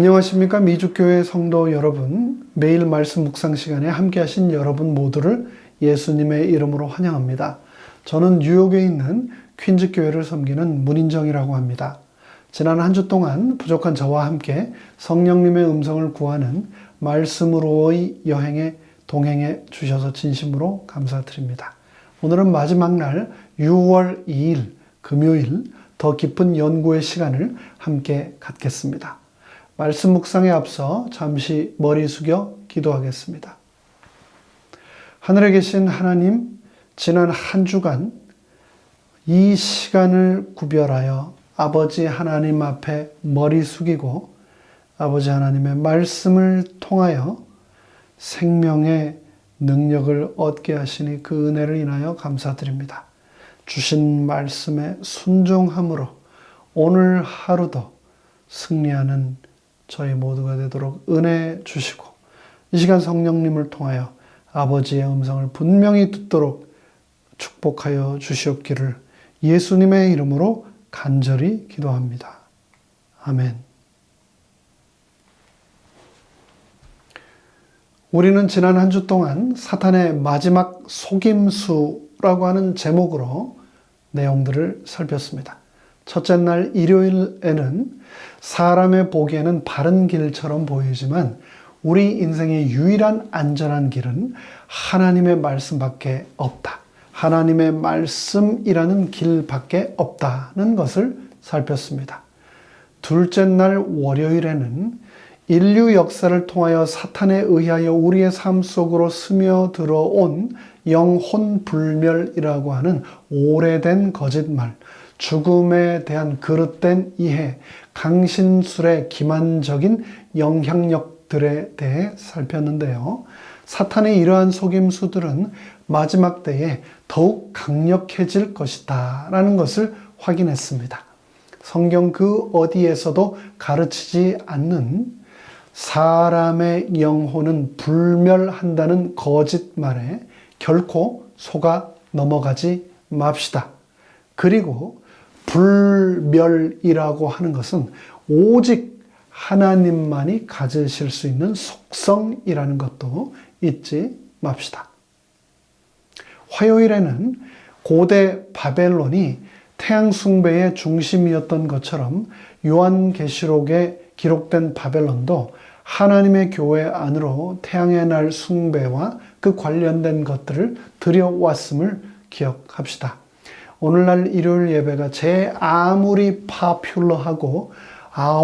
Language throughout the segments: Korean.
안녕하십니까. 미주교회 성도 여러분, 매일 말씀 묵상 시간에 함께 하신 여러분 모두를 예수님의 이름으로 환영합니다. 저는 뉴욕에 있는 퀸즈 교회를 섬기는 문인정이라고 합니다. 지난 한 주 동안 부족한 저와 함께 성령님의 음성을 구하는 말씀으로의 여행에 동행해 주셔서 진심으로 감사드립니다. 오늘은 마지막 날 6월 2일 금요일 더 깊은 연구의 시간을 함께 갖겠습니다. 말씀 묵상에 앞서 잠시 머리 숙여 기도하겠습니다. 하늘에 계신 하나님, 지난 한 주간 이 시간을 구별하여 아버지 하나님 앞에 머리 숙이고 아버지 하나님의 말씀을 통하여 생명의 능력을 얻게 하시니 그 은혜를 인하여 감사드립니다. 주신 말씀에 순종함으로 오늘 하루도 승리하는 저희 모두가 되도록 은혜 주시고 이 시간 성령님을 통하여 아버지의 음성을 분명히 듣도록 축복하여 주시옵기를 예수님의 이름으로 간절히 기도합니다. 아멘. 우리는 지난 한 주 동안 사탄의 마지막 속임수라고 하는 제목으로 내용들을 살폈습니다. 첫째 날 일요일에는 사람의 보기에는 바른 길처럼 보이지만 우리 인생의 유일한 안전한 길은 하나님의 말씀밖에 없다. 하나님의 말씀이라는 길밖에 없다는 것을 살폈습니다. 둘째 날 월요일에는 인류 역사를 통하여 사탄에 의하여 우리의 삶 속으로 스며들어온 영혼 불멸이라고 하는 오래된 거짓말, 죽음에 대한 그릇된 이해, 강신술의 기만적인 영향력들에 대해 살폈는데요. 사탄의 이러한 속임수들은 마지막 때에 더욱 강력해질 것이다 라는 것을 확인했습니다. 성경 그 어디에서도 가르치지 않는 사람의 영혼은 불멸한다는 거짓말에 결코 속아 넘어가지 맙시다. 그리고 불멸이라고 하는 것은 오직 하나님만이 가지실 수 있는 속성이라는 것도 잊지 맙시다. 화요일에는 고대 바벨론이 태양 숭배의 중심이었던 것처럼 요한계시록에 기록된 바벨론도 하나님의 교회 안으로 태양의 날 숭배와 그 관련된 것들을 들여왔음을 기억합시다. 오늘날 일요일 예배가 아무리 파퓰러하고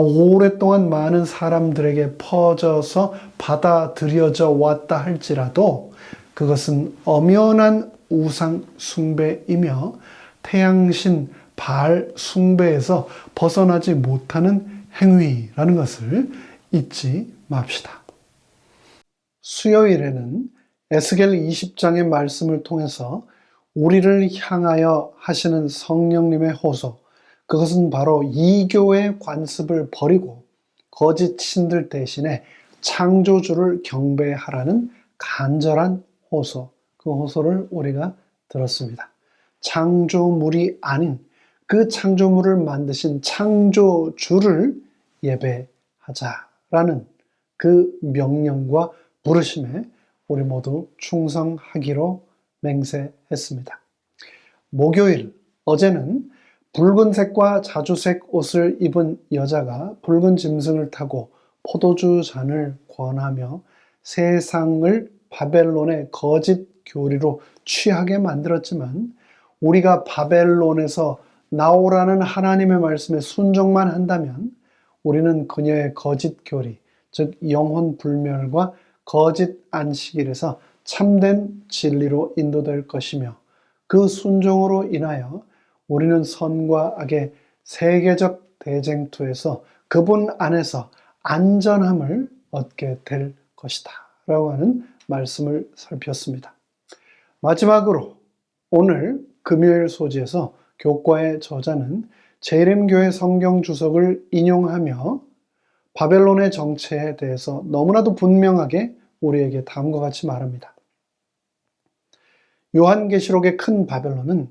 오랫동안 많은 사람들에게 퍼져서 받아들여져 왔다 할지라도 그것은 엄연한 우상 숭배이며 태양신 바알 숭배에서 벗어나지 못하는 행위라는 것을 잊지 맙시다. 수요일에는 에스겔 20장의 말씀을 통해서 우리를 향하여 하시는 성령님의 호소, 그것은 바로 이교의 관습을 버리고 거짓 신들 대신에 창조주를 경배하라는 간절한 호소, 그 호소를 우리가 들었습니다. 창조물이 아닌 그 창조물을 만드신 창조주를 예배하자라는 그 명령과 부르심에 우리 모두 충성하기로 맹세했습니다. 목요일, 어제는 붉은색과 자주색 옷을 입은 여자가 붉은 짐승을 타고 포도주 잔을 권하며 세상을 바벨론의 거짓 교리로 취하게 만들었지만 우리가 바벨론에서 나오라는 하나님의 말씀에 순종만 한다면 우리는 그녀의 거짓 교리, 즉 영혼 불멸과 거짓 안식일에서 참된 진리로 인도될 것이며 그 순종으로 인하여 우리는 선과 악의 세계적 대쟁투에서 그분 안에서 안전함을 얻게 될 것이다 라고 하는 말씀을 살폈습니다. 마지막으로 오늘 금요일 소지에서 교과의 저자는 재림교회 성경 주석을 인용하며 바벨론의 정체에 대해서 너무나도 분명하게 우리에게 다음과 같이 말합니다. 요한계시록의 큰 바벨론은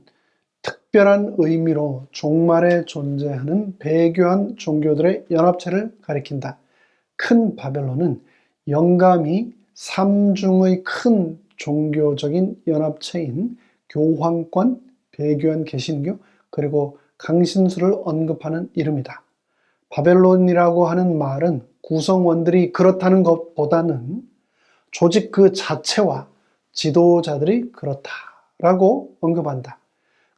특별한 의미로 종말에 존재하는 배교한 종교들의 연합체를 가리킨다. 큰 바벨론은 영감이 삼중의 큰 종교적인 연합체인 교황권, 배교한 개신교, 그리고 강신수를 언급하는 이름이다. 바벨론이라고 하는 말은 구성원들이 그렇다는 것보다는 조직 그 자체와 지도자들이 그렇다라고 언급한다.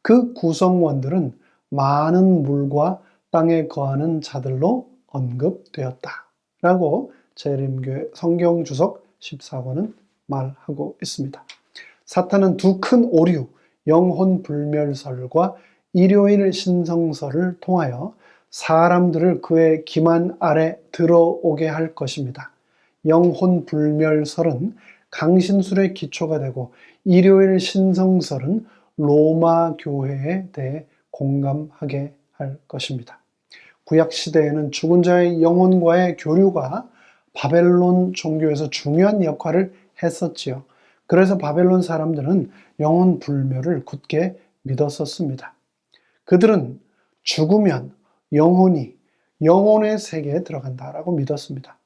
그 구성원들은 많은 물과 땅에 거하는 자들로 언급되었다라고 재림교회 성경주석 14권은 말하고 있습니다. 사탄은 두 큰 오류, 영혼불멸설과 일요일 신성설을 통하여 사람들을 그의 기만 아래 들어오게 할 것입니다. 영혼불멸설은 강신술의 기초가 되고 일요일 신성설은 로마 교회에 대해 공감하게 할 것입니다. 구약시대에는 죽은 자의 영혼과의 교류가 바벨론 종교에서 중요한 역할을 했었지요. 그래서 바벨론 사람들은 영혼 불멸을 굳게 믿었었습니다. 그들은 죽으면 영혼이 영혼의 세계에 들어간다라고 믿었습니다.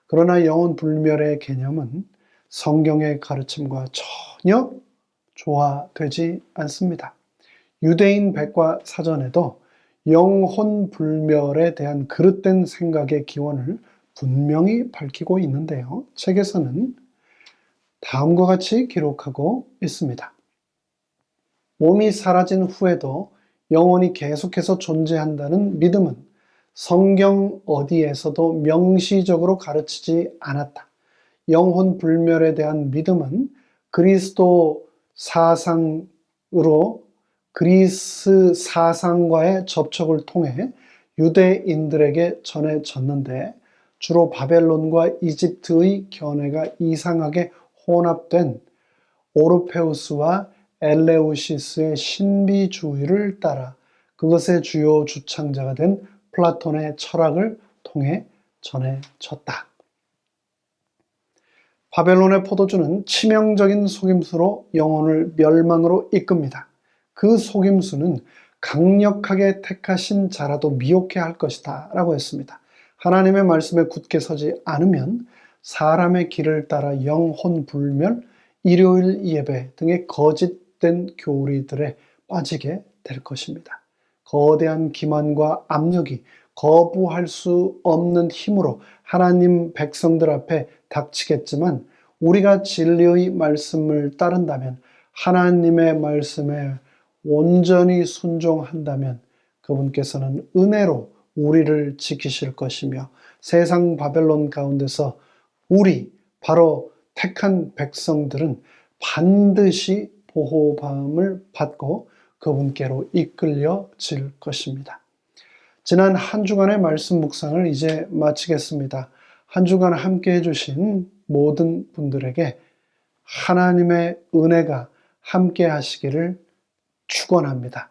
그러나 영혼 불멸의 개념은 성경의 가르침과 전혀 조화되지 않습니다. 유대인 백과사전에도 영혼 불멸에 대한 그릇된 생각의 기원을 분명히 밝히고 있는데요. 책에서는 다음과 같이 기록하고 있습니다. 몸이 사라진 후에도 영혼이 계속해서 존재한다는 믿음은 성경 어디에서도 명시적으로 가르치지 않았다. 영혼 불멸에 대한 믿음은 그리스도 사상으로 그리스 사상과의 접촉을 통해 유대인들에게 전해졌는데 주로 바벨론과 이집트의 견해가 이상하게 혼합된 오르페우스와 엘레우시스의 신비주의를 따라 그것의 주요 주창자가 된 플라톤의 철학을 통해 전해졌다. 바벨론의 포도주는 치명적인 속임수로 영혼을 멸망으로 이끕니다. 그 속임수는 강력하게 택하신 자라도 미혹해 할 것이다 라고 했습니다. 하나님의 말씀에 굳게 서지 않으면 사람의 길을 따라 영혼 불멸, 일요일 예배 등의 거짓된 교리들에 빠지게 될 것입니다. 거대한 기만과 압력이 거부할 수 없는 힘으로 하나님 백성들 앞에 닥치겠지만 우리가 진리의 말씀을 따른다면, 하나님의 말씀에 온전히 순종한다면 그분께서는 은혜로 우리를 지키실 것이며 세상 바벨론 가운데서 우리 바로 택한 백성들은 반드시 보호받음을 받고 그분께로 이끌려질 것입니다. 지난 한 주간의 말씀 묵상을 이제 마치겠습니다. 한 주간 함께 해주신 모든 분들에게 하나님의 은혜가 함께 하시기를 축원합니다.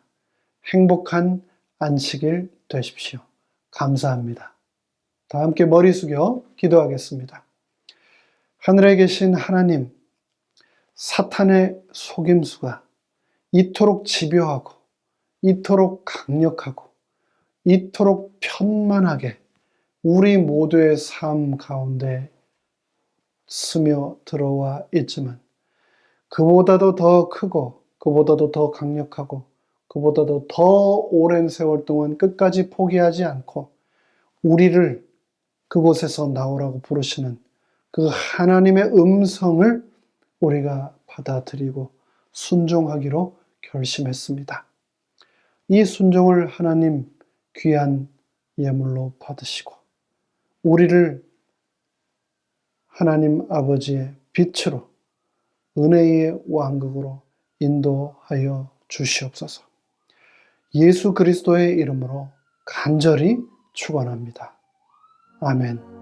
행복한 안식일 되십시오. 감사합니다. 다 함께 머리 숙여 기도하겠습니다. 하늘에 계신 하나님, 사탄의 속임수가 이토록 집요하고 이토록 강력하고 이토록 편만하게 우리 모두의 삶 가운데 스며 들어와 있지만 그보다도 더 크고 그보다도 더 강력하고 그보다도 더 오랜 세월 동안 끝까지 포기하지 않고 우리를 그곳에서 나오라고 부르시는 그 하나님의 음성을 우리가 받아들이고 순종하기로 결심했습니다. 이 순종을 하나님 귀한 예물로 받으시고 우리를 하나님 아버지의 빛으로 은혜의 왕국으로 인도하여 주시옵소서. 예수 그리스도의 이름으로 간절히 축원합니다. 아멘.